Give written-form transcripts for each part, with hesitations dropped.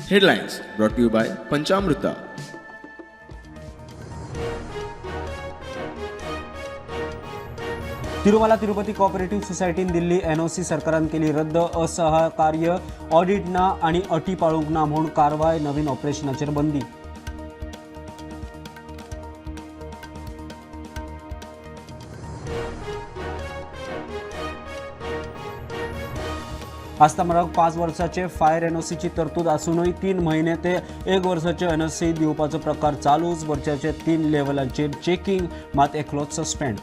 Headlines brought to you by Panchamrita. Tirumala Tirupati cooperative सोसायटीन Delhi NOC सरकारान केली रद्द. असहकार्य ऑडिट ना आणि अटी पाळूंक ना म्हूण कारवाय. नवीन ऑपरेशनाचेर बंदी. आस्थामाराक 5 वर्सांचे फायर एनओसीची तरतूद असूनय 3 महिने ते 1 वर्साचे एनओसी दिवपाचो प्रकार चालूच. वर्षाचे 3 लेव्हलांचेर चेकिंग, मात एकलोच सस्पेंड.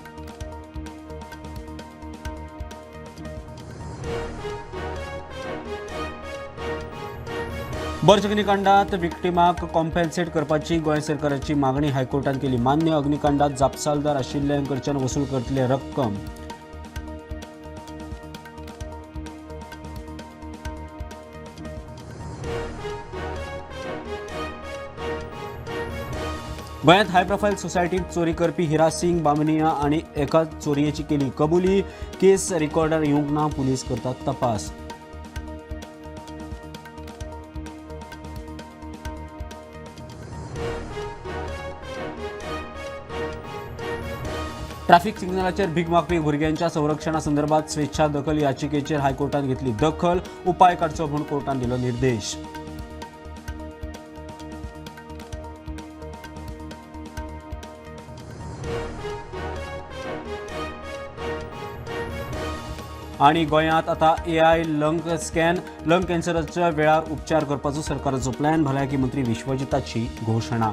बर्ज अग्निकांडात विक्टिमाक कॉम्पेन्सेट करपाची गोंय सरकाराची मागणी हायकोर्टान केली मान्य. अग्निकांडात जापसालदार आशिल्ल्यांकडच्यान वसूल करतले रक्कम. गोंयांत हाय प्रोफायल सोसायटीत चोरी करपी हिरा सिंग बामनिया आनी एका चोरयेची केली कबुली. केस रिकॉर्डार येवंक ना. पुलीस करतात तपास. ट्रॅफिक सिग्नलाचेर भीक मागपी भुरग्यांच्या संरक्षणा संदर्भात स्वेच्छा दखल याचिकेचेर हायकोर्टान घेतली दखल. उपाय काडचो म्हूण कोर्टान दिलो निर्देश. आणि गोंयांत आता AI लंग स्कॅन. लंग कॅन्सराच्या वेळार उपचार करपाचो सरकाराचो प्लॅन. भलायकी मंत्री विश्वजिताची घोशणा.